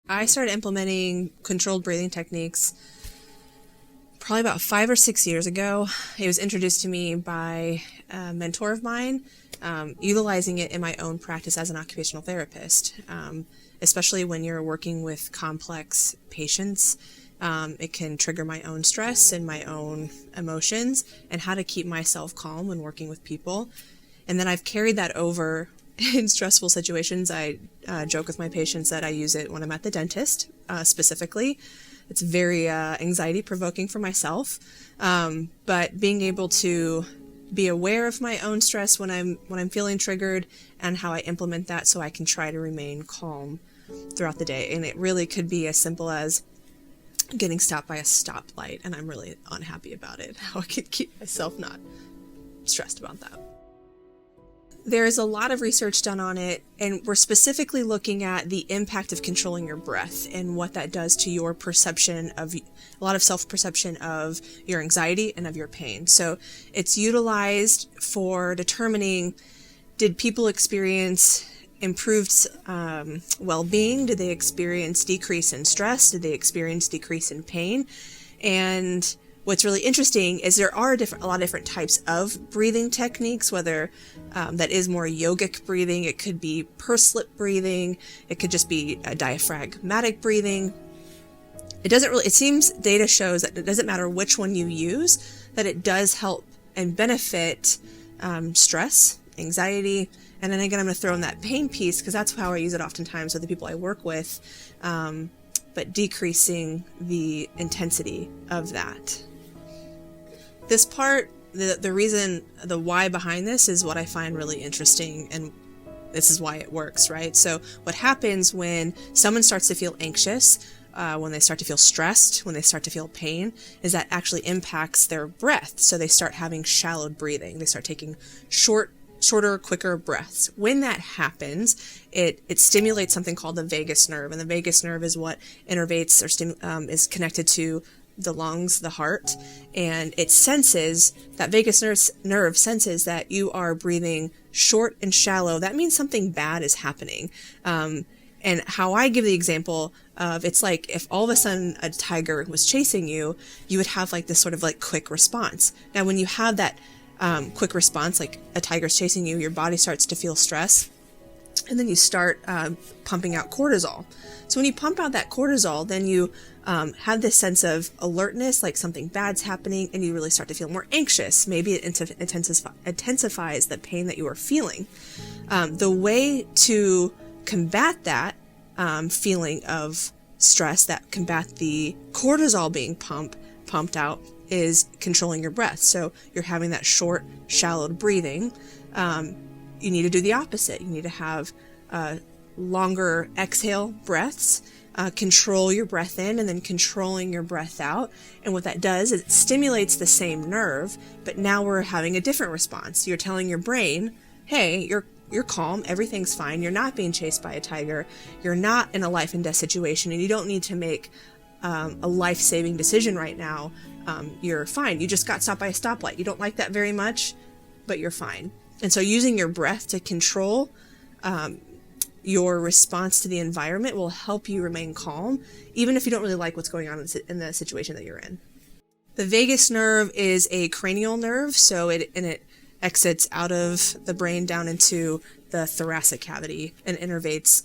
I started implementing controlled breathing techniques probably about 5 or 6 years ago. It was introduced to me by a mentor of mine, utilizing it in my own practice as an occupational therapist, especially when you're working with complex patients. It can trigger my own stress and my own emotions and how to keep myself calm when working with people. And then I've carried that over in stressful situations. I joke with my patients that I use it when I'm at the dentist, specifically. It's very anxiety provoking for myself. But being able to be aware of my own stress when I'm feeling triggered and how I implement that so I can try to remain calm throughout the day. And it really could be as simple as getting stopped by a stoplight and I'm really unhappy about it. How I could keep myself not stressed about that. There's a lot of research done on it, and we're specifically looking at the impact of controlling your breath and what that does to your perception of, a lot of self-perception of your anxiety and of your pain. So it's utilized for determining, did people experience improved well-being? Did they experience decrease in stress? Did they experience decrease in pain? And what's really interesting is there are a lot of different types of breathing techniques, whether that is more yogic breathing, it could be pursed lip breathing, it could just be a diaphragmatic breathing. It seems data shows that it doesn't matter which one you use, that it does help and benefit stress, anxiety, and then again, I'm going to throw in that pain piece because that's how I use it oftentimes with the people I work with, but decreasing the intensity of that. This part, the reason, the why behind this is what I find really interesting, and this is why it works, right? So what happens when someone starts to feel anxious, when they start to feel stressed, when they start to feel pain, is that actually impacts their breath. So they start having shallow breathing. They start taking shorter, quicker breaths. When that happens, it stimulates something called the vagus nerve, and the vagus nerve is what innervates or is connected to the lungs, the heart, and it senses, that vagus nerve senses that you are breathing short and shallow. That means something bad is happening. And how I give the example of, it's like if all of a sudden a tiger was chasing you, you would have like this sort of like quick response. Now, when you have that quick response, like a tiger's chasing you, your body starts to feel stress, and then you start pumping out cortisol. So when you pump out that cortisol, then you have this sense of alertness, like something bad's happening, and you really start to feel more anxious. Maybe it intensifies the pain that you are feeling. The way to combat that feeling of stress, that combat the cortisol being pumped out, is controlling your breath. So you're having that short, shallow breathing. You need to do the opposite. You need to have longer exhale breaths, control your breath in and then controlling your breath out. And what that does is it stimulates the same nerve, but now we're having a different response. You're telling your brain, hey, you're calm, everything's fine, you're not being chased by a tiger, you're not in a life and death situation, and you don't need to make a life-saving decision right now. You're fine. You just got stopped by a stoplight. You don't like that very much, but you're fine. And so using your breath to control your response to the environment will help you remain calm, even if you don't really like what's going on in the situation that you're in. The vagus nerve is a cranial nerve, so it exits out of the brain down into the thoracic cavity and innervates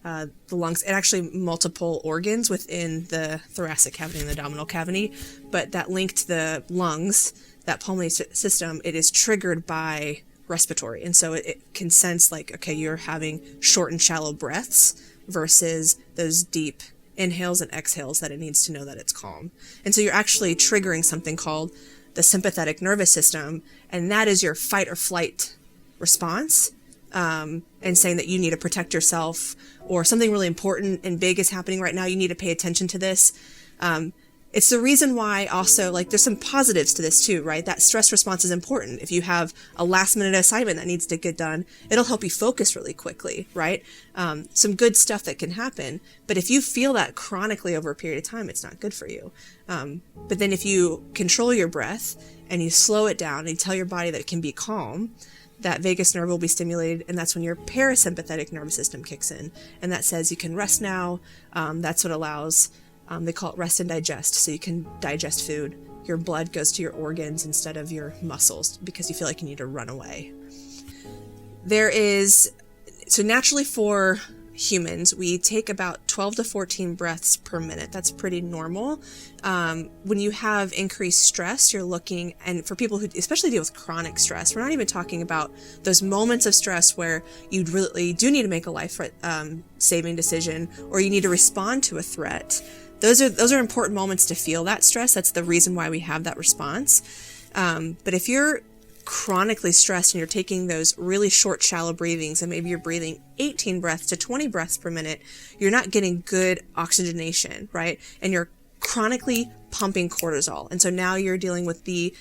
the lungs. It actually multiple organs within the thoracic cavity and the abdominal cavity, but that link to the lungs, that pulmonary system, it is triggered by respiratory. And so it can sense like, okay, you're having short and shallow breaths versus those deep inhales and exhales that it needs to know that it's calm. And so you're actually triggering something called the sympathetic nervous system, and that is your fight or flight response, and saying that you need to protect yourself, or something really important and big is happening right now, you need to pay attention to this. It's the reason why also, like, there's some positives to this too, right? That stress response is important. If you have a last minute assignment that needs to get done, it'll help you focus really quickly, right? Some good stuff that can happen. But if you feel that chronically over a period of time, it's not good for you. But then if you control your breath and you slow it down and you tell your body that it can be calm, that vagus nerve will be stimulated, and that's when your parasympathetic nervous system kicks in, and that says you can rest now. That's what allows, they call it rest and digest, so you can digest food. Your blood goes to your organs instead of your muscles because you feel like you need to run away. So naturally for humans, we take about 12 to 14 breaths per minute. That's pretty normal. When you have increased stress, you're looking, and for people who especially deal with chronic stress, we're not even talking about those moments of stress where you really do need to make a life-saving decision, or you need to respond to a threat. Those are important moments to feel that stress. That's the reason why we have that response. But if you're chronically stressed and you're taking those really short, shallow breathings, and maybe you're breathing 18 breaths to 20 breaths per minute, you're not getting good oxygenation, right? And you're chronically pumping cortisol. And so now you're dealing with the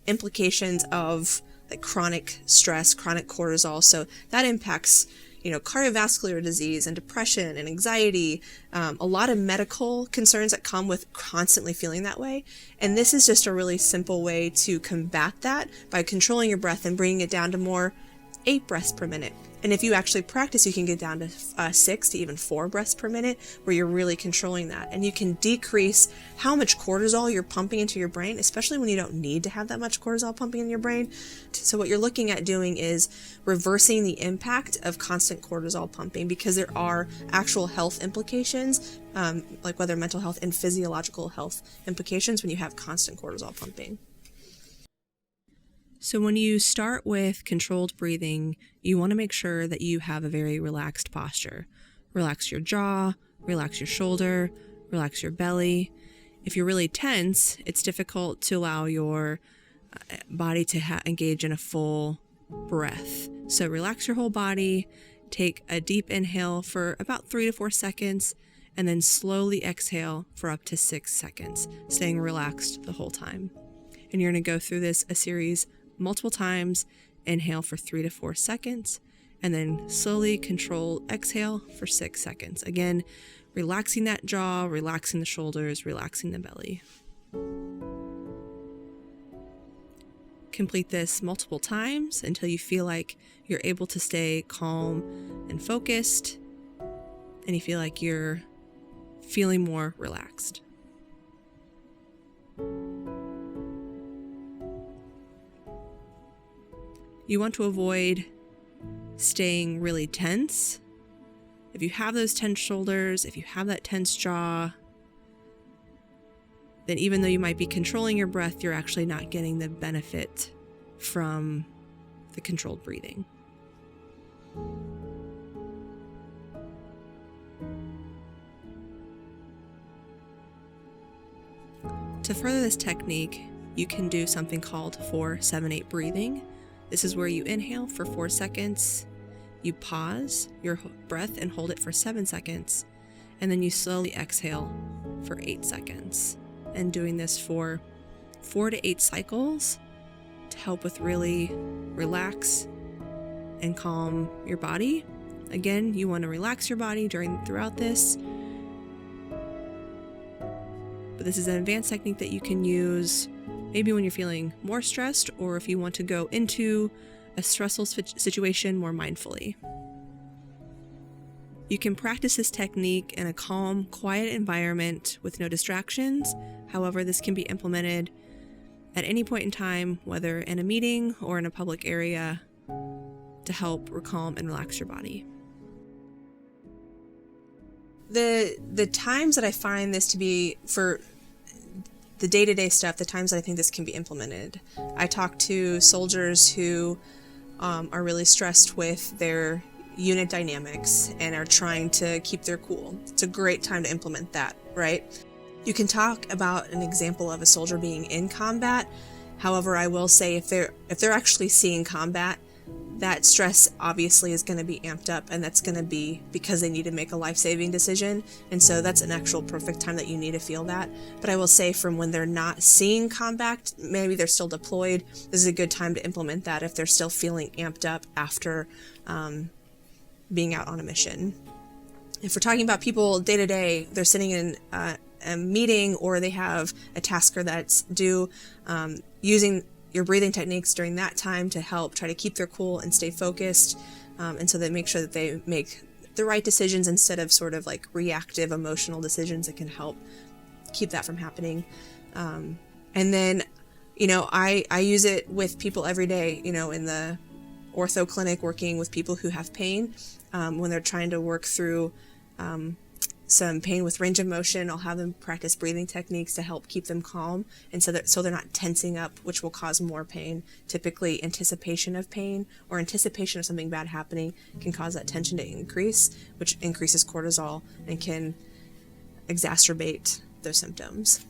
implications of like chronic stress, chronic cortisol. So that impacts cardiovascular disease and depression and anxiety, a lot of medical concerns that come with constantly feeling that way. And this is just a really simple way to combat that by controlling your breath and bringing it down to more 8 breaths per minute. And if you actually practice, you can get down to 6 to even 4 breaths per minute, where you're really controlling that. And you can decrease how much cortisol you're pumping into your brain, especially when you don't need to have that much cortisol pumping in your brain. So what you're looking at doing is reversing the impact of constant cortisol pumping, because there are actual health implications, like whether mental health and physiological health implications when you have constant cortisol pumping. So when you start with controlled breathing, you want to make sure that you have a very relaxed posture. Relax your jaw, relax your shoulder, relax your belly. If you're really tense, it's difficult to allow your body to engage in a full breath. So relax your whole body, take a deep inhale for about 3 to 4 seconds, and then slowly exhale for up to 6 seconds, staying relaxed the whole time. And you're going to go through this a series multiple times. Inhale for 3 to 4 seconds, and then slowly control exhale for 6 seconds. Again, relaxing that jaw, relaxing the shoulders, relaxing the belly. Complete this multiple times until you feel like you're able to stay calm and focused, and you feel like you're feeling more relaxed. You want to avoid staying really tense. If you have those tense shoulders, if you have that tense jaw, then even though you might be controlling your breath, you're actually not getting the benefit from the controlled breathing. To further this technique, you can do something called 4-7-8 breathing. This is where you inhale for 4 seconds, you pause your breath and hold it for 7 seconds, and then you slowly exhale for 8 seconds. And doing this for 4 to 8 cycles to help with really relax and calm your body. Again, you want to relax your body throughout this. But this is an advanced technique that you can use maybe when you're feeling more stressed, or if you want to go into a stressful situation more mindfully. You can practice this technique in a calm, quiet environment with no distractions. However, this can be implemented at any point in time, whether in a meeting or in a public area, to help calm and relax your body. The times that I find this to be for the day-to-day stuff, the times that I think this can be implemented, I talk to soldiers who are really stressed with their unit dynamics and are trying to keep their cool. It's a great time to implement that, right? You can talk about an example of a soldier being in combat. However, I will say if they're actually seeing combat, that stress obviously is going to be amped up, and that's going to be because they need to make a life-saving decision. And so that's an actual perfect time that you need to feel that. But I will say from when they're not seeing combat, maybe they're still deployed, this is a good time to implement that if they're still feeling amped up after being out on a mission. If we're talking about people day to day, they're sitting in a meeting or they have a tasker that's due, using your breathing techniques during that time to help try to keep their cool and stay focused, and so they make sure that they make the right decisions instead of sort of like reactive emotional decisions that can help keep that from happening. And then, I use it with people every day, in the ortho clinic, working with people who have pain, when they're trying to work through some pain with range of motion. I'll have them practice breathing techniques to help keep them calm, and so they're not tensing up, which will cause more pain. Typically, anticipation of pain or anticipation of something bad happening can cause that tension to increase, which increases cortisol and can exacerbate those symptoms.